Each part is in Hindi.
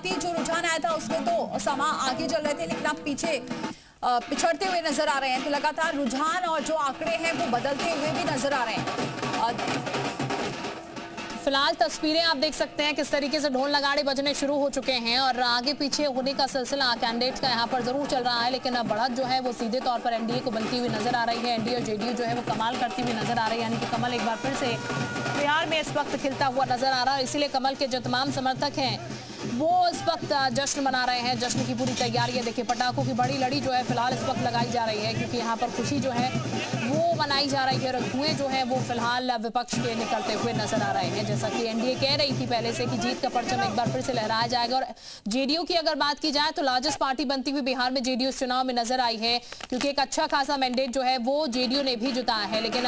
शुरुआती जो रुझान आया था उसमें तो ओसामा आगे चल रहे थे, लेकिन अब पीछे पिछड़ते हुए नजर आ रहे हैं। तो लगातार रुझान और जो आंकड़े हैं वो बदलते हुए भी नजर आ रहे हैं। फिलहाल तस्वीरें आप देख सकते हैं किस तरीके से ढोल नगाड़े बजने शुरू हो चुके हैं और आगे पीछे होने का सिलसिला कैंडिडेट्स का यहाँ पर जरूर चल रहा है, लेकिन अब बढ़त जो है वो सीधे तौर पर एनडीए को बनती हुई नजर आ रही है। एनडीए और जेडीयू जो है वो कमाल करती हुई नजर आ रही है, यानी कि कमल एक बार फिर से बिहार में इस वक्त खिलता हुआ नजर आ रहा है। इसीलिए कमल के जो तमाम समर्थक हैं वो इस वक्त जश्न मना रहे हैं। जश्न की पूरी तैयारी है। देखिए पटाखों की बड़ी लड़ी जो है फिलहाल इस वक्त लगाई जा रही है, क्योंकि यहाँ पर खुशी जो है वो मनाई जा रही है और धुएं जो है वो फिलहाल विपक्ष के निकलते हुए नजर आ रहे हैं। जैसा कि एनडीए कह रही थी पहले से कि जीत का परचम एक बार फिर से लहराया जाएगा। और जेडीयू की अगर बात की जाए तो लार्जेस्ट पार्टी बनती हुई बिहार में जेडीयू इस चुनाव में नजर आई है, क्योंकि एक अच्छा खासा मैंडेट जो है वो जेडीयू ने भी जुटाया है। लेकिन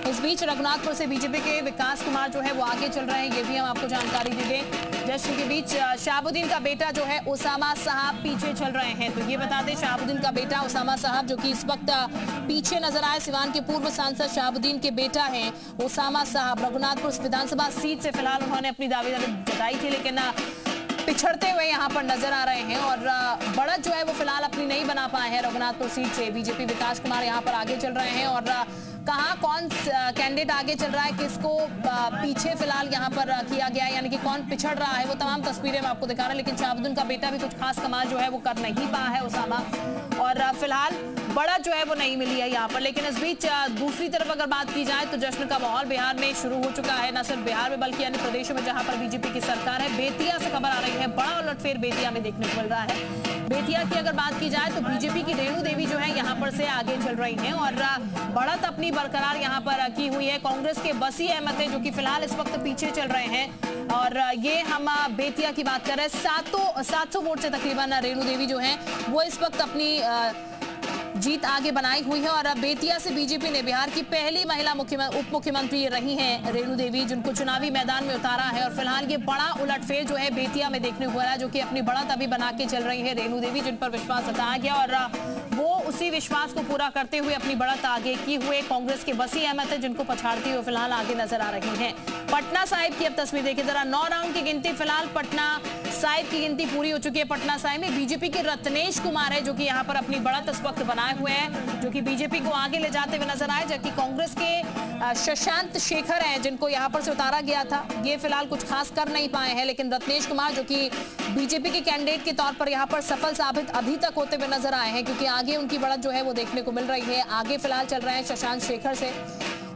इस बीच रघुनाथपुर से बीजेपी के विकास कुमार जो है वो आगे चल रहे हैं, ये भी हम आपको जानकारी दे दें। जश्न के बीच शहाबुद्दीन का बेटा जो है ओसामा साहब पीछे चल रहे हैं। तो ये बता दें शहाबुद्दीन का बेटा ओसामा साहब जो कि इस वक्त पीछे नजर आए, सिवान के पूर्व सांसद शहाबुद्दीन के बेटा हैं ओसामा साहब। रघुनाथपुर विधानसभा सीट से फिलहाल उन्होंने अपनी दावेदारी जताई थी, लेकिन पिछड़ते हुए यहाँ पर नजर आ रहे हैं और बढ़त जो है वो फिलहाल अपनी नहीं बना पाए हैं रघुनाथपुर सीट से। बीजेपी विकास कुमार यहाँ पर आगे चल रहे हैं और कहाँ कौन कैंडिडेट आगे चल रहा है, किसको पीछे फिलहाल यहाँ पर किया गया है, यानी कि कौन पिछड़ रहा है, वो तमाम तस्वीरें मैं आपको दिखा रहा हूं। लेकिन शहाबुद्दीन का बेटा भी कुछ खास कमाल जो है वो कर नहीं पाया है ओसामा, और फिलहाल बड़ा जो है वो नहीं मिली है यहाँ पर। लेकिन इस बीच दूसरी तरफ अगर बात की जाए तो जश्न का माहौल बिहार में शुरू हो चुका है, न सिर्फ बिहार में बल्कि अन्य प्रदेशों में जहां पर बीजेपी की सरकार है। बेतिया से खबर आ रही है, बड़ा उलटफेर बेतिया में देखने को मिल रहा है। बेतिया की अगर बात की जाए तो बीजेपी की रेणु देवी जो है यहाँ पर से आगे चल रही हैं और बढ़त अपनी बरकरार यहाँ पर की हुई है। कांग्रेस के बसी अहमद है जो कि फिलहाल इस वक्त पीछे चल रहे हैं और ये हम बेतिया की बात कर रहे हैं। 700 वोट से तकरीबन रेणु देवी जो है वो इस वक्त अपनी जीत आगे बनाई हुई है। और बेतिया से बीजेपी ने बिहार की पहली महिला उप मुख्यमंत्री रही हैं रेणु देवी, जिनको चुनावी मैदान में उतारा है। और फिलहाल ये बड़ा उलटफेर जो है बेतिया में देखने को मिला, जो कि अपनी बढ़त अभी बना के चल रही है रेणु देवी, जिन पर विश्वास जताया गया और वो उसी विश्वास को पूरा करते हुए अपनी बढ़त आगे की हुए कांग्रेस के बसी अहमद है, जिनको पछाड़ती हुए फिलहाल आगे नजर आ रही है। पटना साहिब की अब तस्वीर देखिए जरा। 9 राउंड की गिनती फिलहाल पटना साहिब की गिनती पूरी हो चुकी है। पटना साहिब में बीजेपी के रत्नेश कुमार है जो कि यहाँ पर अपनी बढ़त इस वक्त बनाए हुए हैं, जो कि बीजेपी को आगे ले जाते हुए नजर आए, जबकि कांग्रेस के शशांत शेखर हैं जिनको यहाँ पर से उतारा गया था, ये फिलहाल कुछ खास कर नहीं पाए हैं। लेकिन रत्नेश कुमार जो कि बीजेपी के कैंडिडेट के तौर पर यहाँ पर सफल साबित अभी तक होते हुए नजर आए हैं, क्योंकि आगे उनकी बढ़त जो है वो देखने को मिल रही है। आगे फिलहाल चल रहे हैं शशांत शेखर से।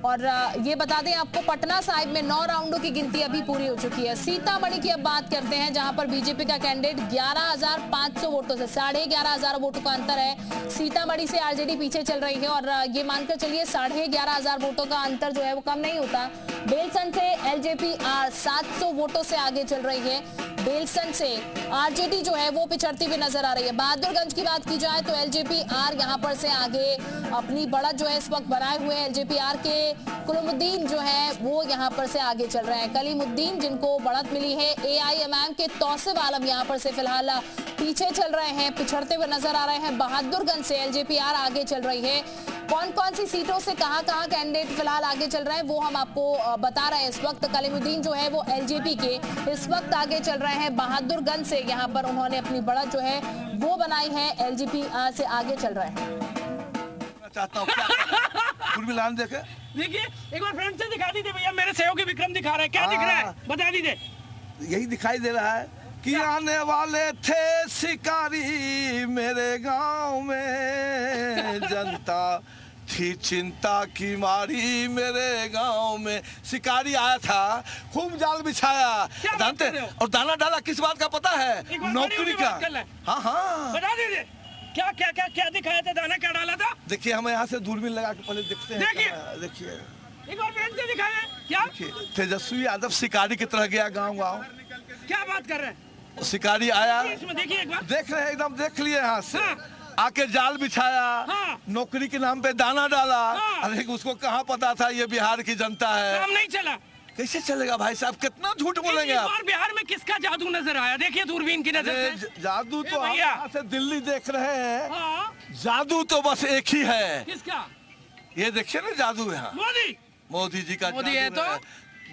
और ये बता दें आपको पटना साहिब में 9 राउंडों की गिनती अभी पूरी हो चुकी है। सीतामढ़ी की अब बात करते हैं, जहां पर बीजेपी का कैंडिडेट 11,500 वोटों से 11,500 वोटों का अंतर है। सीतामढ़ी से आरजेडी पीछे चल रही है और ये मानकर चलिए 11,500 वोटों का अंतर जो है वो कम नहीं होता। बेलसन से एलजेपी 700 वोटों से आगे चल रही है। बेलसन से आरजेडी जो है वो पिछड़ती हुई नजर आ रही है। बहादुरगंज की बात की जाए तो एलजेपी आर यहाँ पर से आगे अपनी बढ़त जो है इस वक्त बनाए हुए हैं। एलजेपी आर के कलीमुद्दीन जो है वो यहाँ पर से आगे चल रहे हैं। कलीमुद्दीन जिनको बढ़त मिली है। एआईएमआईएम के तौसीफ आलम यहाँ पर से फिलहाल पीछे चल रहे हैं, पिछड़ते हुए नजर आ रहे हैं। बहादुरगंज से एलजेपी आर आगे चल रही है। कौन कौन सी सीटों से कहां कैंडिडेट फिलहाल आगे चल रहे हैं वो हम आपको बता रहे हैं इस वक्त। कलीमुद्दीन जो है वो एलजेपी के इस वक्त आगे चल रहे हैं। बहादुरगंज से यहाँ पर उन्होंने अपनी बढ़त जो है वो बनाई है, एलजेपी से आगे चल रहे हैं। चाहता हूँ देखे देखिए एक बार फ्रेंड से दिखा दीजिए भैया, मेरे सहयोगी विक्रम दिखा रहे हैं, क्या दिख रहा है बता दीजिए। यही दिखाई दे रहा है कि आने वाले थे शिकारी मेरे गांव में, जनता थी चिंता की मारी मेरे गांव में। शिकारी आया था, खूब जाल बिछाया, जानते और दाना डाला किस बात का पता है? नौकरी का। हाँ हाँ बता दीजिए क्या क्या क्या क्या दिखाया था, दाना क्या डाला था? देखिए हम यहाँ से दूरबीन लगा के पहले देखते हैं। देखिए एक बार फ्रेंड से दिखाया क्या? तेजस्वी यादव शिकारी की तरह गया गाँव गाँव। क्या बात कर रहे हैं? शिकारी आया, देखिए एक बार देख रहे हैं, एकदम देख लिए यहाँ से। आके जाल बिछाया, नौकरी के नाम पे दाना डाला। अरे उसको कहाँ पता था ये बिहार की जनता है। काम नहीं चला, कैसे चलेगा भाई साहब, कितना झूठ बोलेंगे आप। और बिहार में किसका जादू नजर आया? देखिए दूरबीन की नजर से। जादू तो हम यहाँ से दिल्ली देख रहे हैं, जादू तो बस एक ही है। किसका? ये देखिए ना जादू यहाँ, मोदी जी का मोदी है तो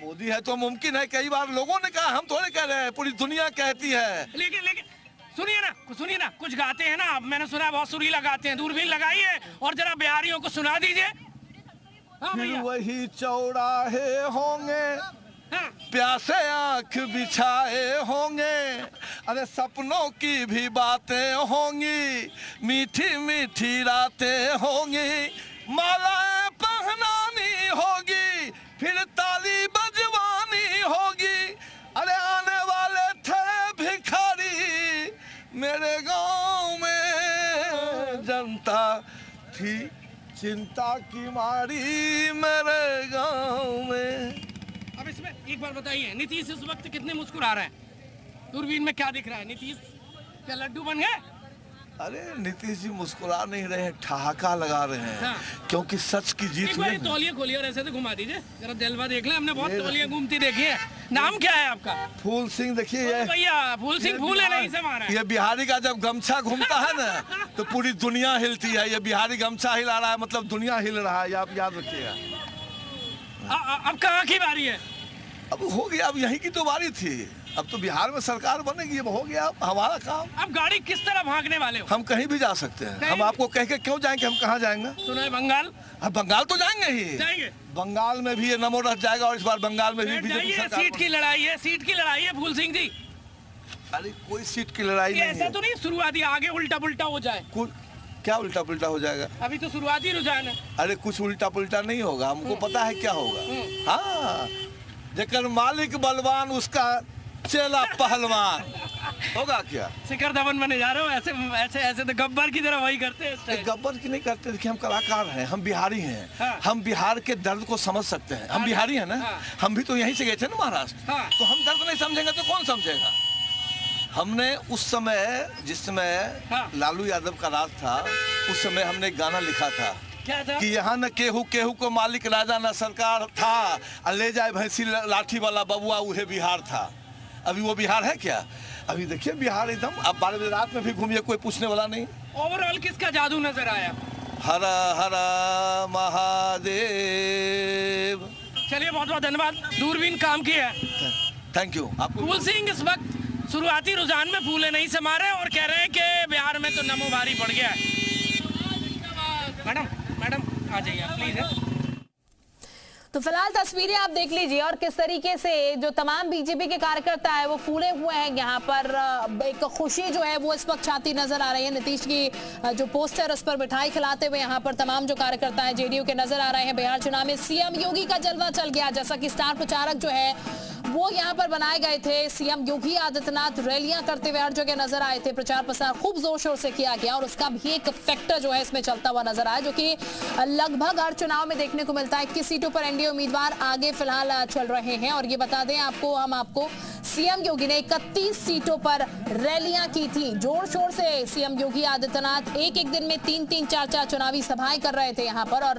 मोदी है तो मुमकिन है, कई बार लोगों ने कहा, हम थोड़े कह रहे हैं, पूरी दुनिया कहती है। लेकिन सुनिए ना कुछ गाते हैं ना, मैंने सुना बहुत सुरीला गाते हैं, दूरबीन लगाइए और जरा बिहारियों को सुना दीजिए। हाँ फिर भैया। वही चौराहे होंगे, हाँ। प्यासे आंख बिछाए होंगे, अरे सपनों की भी बातें होंगी, मीठी मीठी रातें होंगी, मालाएं पहनानी होगी, फिर ताली बजवानी होगी, अरे आने वाले थे भिखारी मेरे गांव में, जनता थी चिंता की मारी मेरे गांव में। अब इसमें एक बार बताइए, नीतीश इस वक्त कितने मुस्कुरा रहे हैं? दूरबीन में क्या दिख रहा है? नीतीश क्या लड्डू बन गए? अरे नीतीश जी मुस्कुरा नहीं रहे हैं, ठहाका लगा रहे हैं। हाँ। क्योंकि सच की जीत एक बार हुई ना। तौलिया खोलिए और ऐसे तो घुमा दीजिए, जरा जलवा देख लें। हमने बहुत तौलिया घूमती देखी है। नाम क्या है आपका? फूल सिंह। देखिए ये भैया फूल सिंह, फूल है नहीं से मारा है। ये बिहारी का जब गमछा घूमता है ना तो पूरी दुनिया हिलती है। ये बिहारी गमछा हिला रहा है मतलब दुनिया हिल रहा है, ये आप याद रखिएगा। अब कहाँ की बारी है? अब हो गया, अब यहीं की तो बारी थी, अब तो बिहार में सरकार बनेगी, अब हो गया अब हमारा काम। अब गाड़ी किस तरह भागने वाले हो? हम कहीं भी जा सकते हैं, हम आपको कह के क्यों जाएंगे, हम कहाँ जाएंगे? सुना है बंगाल? अब बंगाल तो जाएंगे ही, जाएंगे। बंगाल में भी ये नमो रह जाएगा और इस बार बंगाल में भी बैठ बीजेपी जाइए, सरकार सीट की लड़ाई है, सीट की लड़ाई है फूल सिंह जी। अरे कोई सीट की लड़ाई ये नहीं ऐसा है। तो नहीं शुरुआती आगे उल्टा पुल्टा हो जाए? क्या उल्टा पुल्टा हो जाएगा? अभी तो शुरुआती रुझान है। अरे कुछ उल्टा पुल्टा नहीं होगा, हमको पता है क्या होगा। हाँ, जेकर मालिक बलवान उसका चेला पहलवान होगा क्या? शिखर धवन बने जा रहे हो? ऐसे ऐसे ऐसे तो गब्बर की तरह वही करते हैं इस टाइम। गब्बर की नहीं करते, देखिए हम कलाकार हैं, हम बिहारी हैं। हाँ। हम बिहार के दर्द को समझ सकते हैं, हम बिहारी हैं ना। हाँ। हम भी तो यहीं से गए थे ना महाराष्ट्र। हाँ। तो हम दर्द नहीं समझेंगे तो कौन समझेगा? हमने उस समय, जिस समय हाँ। लालू यादव का राज था, उस समय हमने एक गाना लिखा था क्या था? कि यहाँ न केहू केहू को मालिक राजा न सरकार था, और ले जाए भैंसी लाठी वाला बबुआ उहे बिहार था। अभी वो बिहार है क्या? अभी देखिए बिहार एकदम, अब 12 बजे रात में भी घूमिए, कोई पूछने वाला नहीं। ओवरऑल किसका जादू नजर आया? हर हर महादेव। चलिए बहुत बहुत धन्यवाद, दूरबीन काम की है। थैंक यू आपको। फूल सिंह इस वक्त शुरुआती रुझान में फूले नहीं से मारे और कह रहे हैं कि बिहार में तो नमो भारी पड़ गया है। मैडम आ जाइए प्लीज। तो फिलहाल तस्वीरें आप देख लीजिए और किस तरीके से जो तमाम बीजेपी के कार्यकर्ता है वो फूले हुए हैं। यहाँ पर एक खुशी जो है वो इस वक्त छाती नजर आ रही है। नीतीश की जो पोस्टर उस पर मिठाई खिलाते हुए यहाँ पर तमाम जो कार्यकर्ता है जेडीयू के नजर आ रहे हैं। बिहार चुनाव में सीएम योगी का जलवा चल गया, जैसा कि स्टार प्रचारक जो है वो यहाँ पर बनाए गए थे। सीएम योगी आदित्यनाथ रैलियां करते हुए हर जगह नजर आए थे। प्रचार प्रसार खूब जोर शोर से किया गया और उसका भी एक फैक्टर जो है इसमें चलता हुआ नजर आया, जो कि लगभग हर चुनाव में देखने को मिलता है। 21 सीटों पर एनडीए उम्मीदवार आगे फिलहाल चल रहे हैं। और ये बता दें आपको सीएम योगी ने 31 सीटों पर रैलियां की थी। जोर शोर से सीएम योगी आदित्यनाथ एक दिन में 3-3, 4-4 चुनावी सभाएं कर रहे थे यहाँ पर। और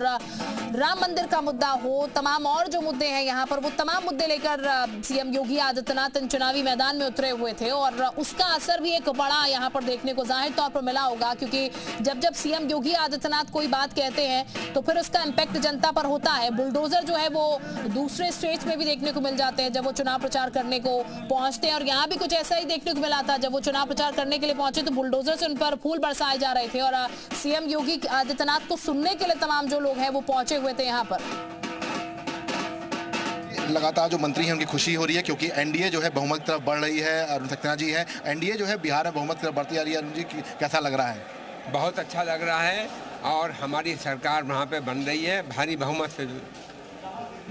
राम मंदिर का मुद्दा हो, तमाम और जो मुद्दे हैं यहाँ पर, वो तमाम मुद्दे लेकर सीएम योगी आदित्यनाथ इन चुनावी मैदान में उतरे हुए थे। और उसका असर भी एक बड़ा यहाँ पर देखने को जाहिर तौर पर मिला होगा, क्योंकि जब सीएम योगी आदित्यनाथ कोई बात कहते हैं तो फिर उसका इम्पैक्ट जनता पर होता है। बुलडोजर जो है वो दूसरे स्टेट्स में भी देखने को मिल जाते हैं जब वो चुनाव प्रचार करने को पहुंचते हैं। और यहाँ भी कुछ ऐसा ही देखने को मिला था, जब वो चुनाव प्रचार करने के लिए पहुंचे तो बुलडोजर से उन पर फूल बरसाए जा रहे थे। और सीएम योगी आदित्यनाथ को सुनने के लिए तमाम जो लोग हैं वो पहुंचे हुए थे यहाँ पर। लगातार जो मंत्री हैं उनकी खुशी हो रही है, क्योंकि एनडीए जो है बहुमत की तरफ बढ़ रही है। अरुण सक्सेना जी हैं, एनडीए जो है बिहार में बहुमत की तरफ बढ़ती आ रही है। अरुण जी कैसा लग रहा है? बहुत अच्छा लग रहा है और हमारी सरकार वहाँ पे बन रही है भारी बहुमत से।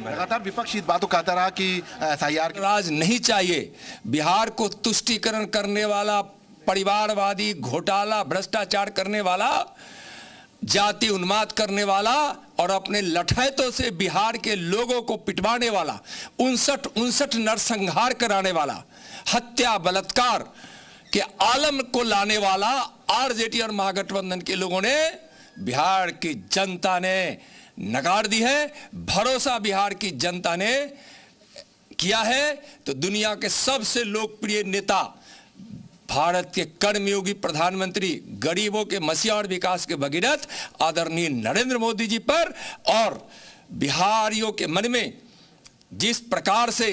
लगातार विपक्ष इस बात को कहता रहा कि एसआईआर राज नहीं चाहिए। बिहार को तुष्टीकरण करने वाला, परिवारवादी, घोटाला, भ्रष्टाचार करने वाला, जाति उन्माद करने वाला और अपने लठैतों से बिहार के लोगों को पिटवाने वाला, 59 नरसंहार कराने वाला, हत्या बलात्कार के आलम को लाने वाला आरजेडी और महागठबंधन के लोगों ने बिहार की जनता ने नकार दी है। भरोसा बिहार की जनता ने किया है तो दुनिया के सबसे लोकप्रिय नेता, भारत के कर्मयोगी प्रधानमंत्री, गरीबों के मसीहा और विकास के भगीरथ आदरणीय नरेंद्र मोदी जी पर और बिहारियों के मन में जिस प्रकार से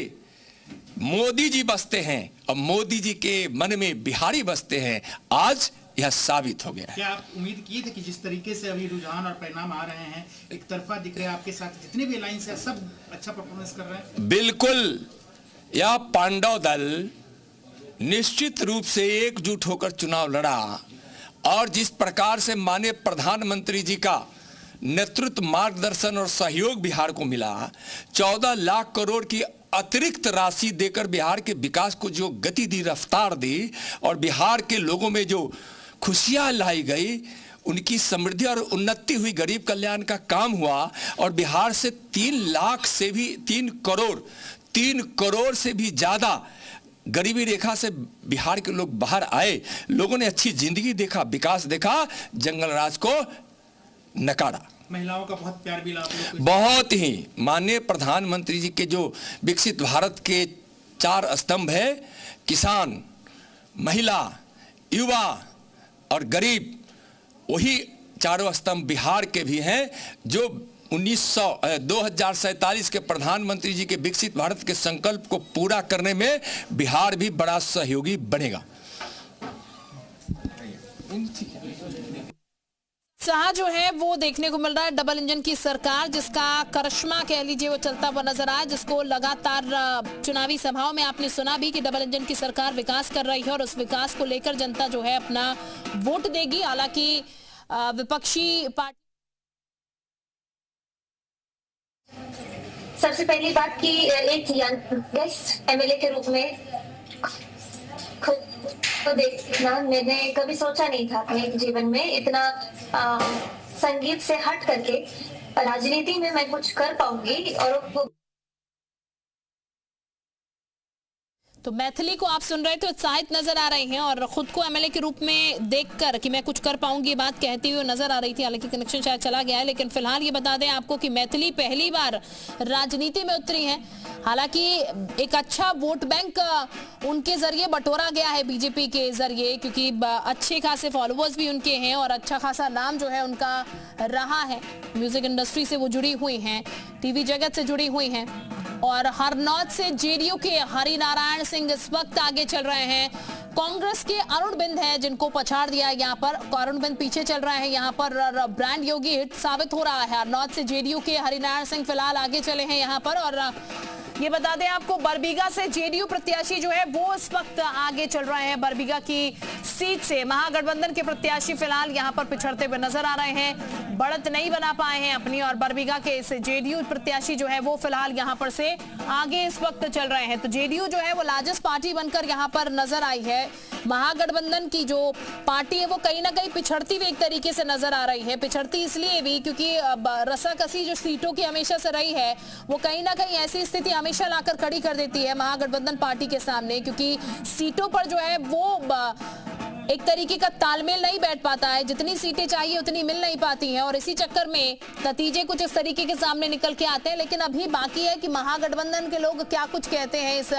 मोदी जी बसते हैं और मोदी जी के मन में बिहारी बसते हैं, आज यह साबित हो गया है। क्या आप उम्मीद किए थे कि जिस तरीके से अभी रुझान और परिणाम आ रहे हैं, एक तरफा दिख रहे हैं, आपके साथ जितने भी अलायंस है सब अच्छा परफॉर्मेंस कर रहे हैं? बिल्कुल, यह पांडव दल निश्चित रूप से एकजुट होकर चुनाव लड़ा और जिस प्रकार से माननीय प्रधानमंत्री जी का नेतृत्व, मार्गदर्शन और सहयोग बिहार को मिला, 14 लाख करोड़ की अतिरिक्त राशि देकर बिहार के विकास को जो गति दी, रफ्तार दी और बिहार के लोगों में जो खुशियां लाई गई, उनकी समृद्धि और उन्नति हुई, गरीब कल्याण का काम हुआ और बिहार से 3 करोड़ से भी ज्यादा गरीबी रेखा से बिहार के लोग बाहर आए। लोगों ने अच्छी जिंदगी देखा, विकास देखा, जंगल राज को नकारा। महिलाओं का बहुत प्यार भी आप लोग को। बहुत ही माननीय प्रधानमंत्री जी के जो विकसित भारत के 4 स्तंभ है, किसान, महिला, युवा और गरीब, वही 4 स्तंभ बिहार के भी हैं, जो 2047 के प्रधानमंत्री जी के विकसित भारत के संकल्प को पूरा करने में बिहार भी बड़ा सहयोगी बनेगा। उत्साह जो है वो देखने को मिल रहा है। डबल इंजन की सरकार, जिसका करिश्मा कह लीजिए वो चलता हुआ नजर आया, जिसको लगातार चुनावी सभाओं में आपने सुना भी कि डबल इंजन की सरकार विकास कर रही है और उस विकास को लेकर जनता जो है अपना वोट देगी। हालांकि विपक्षी पार्टी, सबसे पहली बात कि एक यंगेस्ट एमएलए के रूप में खुद को देखना मैंने कभी सोचा नहीं था अपने जीवन में। इतना संगीत से हट करके राजनीति में मैं कुछ कर पाऊंगी। और तो मैथिली को आप सुन रहे थे, उत्साहित नजर आ रही हैं और खुद को एमएलए के रूप में देखकर कि मैं कुछ कर पाऊंगी बात कहती हुई नजर आ रही थी। हालांकि कनेक्शन शायद चला गया है, लेकिन फिलहाल ये बता दें आपको कि मैथिली पहली बार राजनीति में उतरी हैं। हालांकि एक अच्छा वोट बैंक उनके जरिए बटोरा गया है बीजेपी के जरिए, क्योंकि अच्छे खासे फॉलोअर्स भी उनके हैं और अच्छा खासा नाम जो है उनका रहा है। म्यूजिक इंडस्ट्री से वो जुड़ी हुई हैं, टीवी जगत से जुड़ी हुई हैं और हरनौत से जेडीयू के हरिनारायण सिंह इस वक्त आगे चल रहे हैं। कांग्रेस के अरुण बिंद हैं जिनको पछाड़ दिया है यहाँ पर। अरुण बिंद पीछे चल रहे हैं यहाँ पर। ब्रांड योगी हिट साबित हो रहा है। हरनौत से जेडीयू के हरिनारायण सिंह फिलहाल आगे चले हैं यहाँ पर। और ये बता दें आपको, बरबीघा से जेडीयू प्रत्याशी जो है वो इस वक्त आगे चल रहे हैं। बरबीघा की सीट से महागठबंधन के प्रत्याशी फिलहाल यहाँ पर पिछड़ते हुए नजर आ रहे हैं, बढ़त नहीं बना पाए हैं अपनी। और बरबीघा के इस जेडीयू प्रत्याशी जो है वो फिलहाल यहाँ पर से आगे इस वक्त चल रहे हैं। तो जेडीयू जो है वो लार्जेस्ट पार्टी बनकर यहाँ पर नजर आई है। महागठबंधन की जो पार्टी है वो कहीं ना कहीं पिछड़ती हुई एक तरीके से नजर आ रही है। पिछड़ती इसलिए भी क्योंकि रसाकसी जो सीटों की हमेशा से रही है वो कहीं ना कहीं ऐसी स्थिति हमेशा लाकर खड़ी कर देती है महागठबंधन पार्टी के सामने, क्योंकि सीटों पर जो है वो एक तरीके का तालमेल नहीं बैठ पाता है। जितनी सीटें चाहिए उतनी मिल नहीं पाती हैं और इसी चक्कर में नतीजे कुछ इस तरीके के सामने निकल के आते हैं। लेकिन अभी बाकी है कि महागठबंधन के लोग क्या कुछ कहते हैं इस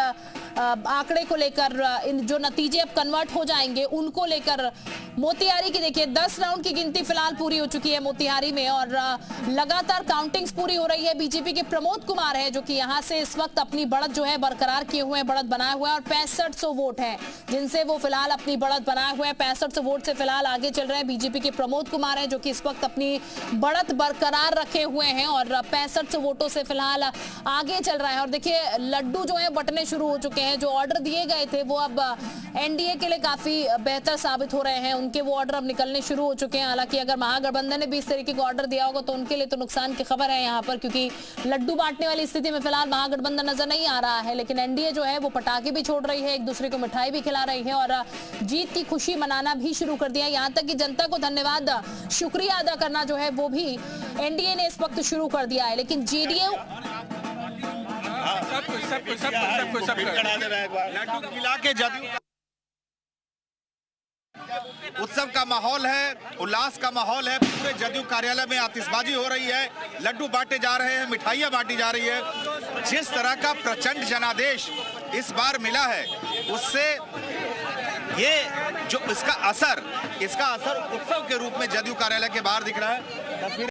आंकड़े को लेकर, इन जो नतीजे अब कन्वर्ट हो जाएंगे उनको लेकर। मोतिहारी की देखिए 10 राउंड की गिनती फिलहाल पूरी हो चुकी है मोतिहारी में और लगातार काउंटिंग्स पूरी हो रही है। बीजेपी के प्रमोद कुमार है जो कि यहाँ से इस वक्त अपनी बढ़त जो है बरकरार किए हुए हैं, बढ़त बनाए हुए हैं और 6500 वोट है जिनसे वो फिलहाल अपनी बढ़त बनाए हुए हैं। 6500 वोट से फिलहाल आगे चल रहे हैं बीजेपी के प्रमोद कुमार है जो कि इस वक्त अपनी बढ़त बरकरार रखे हुए हैं और 6500 वोटों से फिलहाल आगे चल रहा है। और देखिए लड्डू जो है बटने शुरू हो चुके हैं। जो ऑर्डर दिए गए थे वो अब एनडीए के लिए काफी बेहतर साबित हो रहे हैं, उनके वो ऑर्डर अब निकलने शुरू हो चुके हैं। हालांकि अगर महागठबंधन ने भी इस तरीके का ऑर्डर दिया होगा तो उनके लिए तो नुकसान की खबर है यहाँ पर, क्योंकि लड्डू बांटने वाली स्थिति में फिलहाल महागठबंधन नजर नहीं आ रहा है। लेकिन एनडीए जो है वो पटाखे भी छोड़ रही है, एक दूसरे को मिठाई भी खिला रही है और जीत की खुशी मनाना भी शुरू कर दिया। यहाँ तक कि जनता को धन्यवाद शुक्रिया अदा करना जो है वो भी एनडीए ने इस वक्त शुरू कर दिया है। लेकिन जेडीयू उत्सव का माहौल है, उल्लास का माहौल है। पूरे जदयू कार्यालय में आतिशबाजी हो रही है, लड्डू बांटे जा रहे हैं, मिठाइयां बांटी जा रही है। जिस तरह का प्रचंड जनादेश इस बार मिला है उससे ये जो इसका असर उत्सव के रूप में जदयू कार्यालय के बाहर दिख रहा है।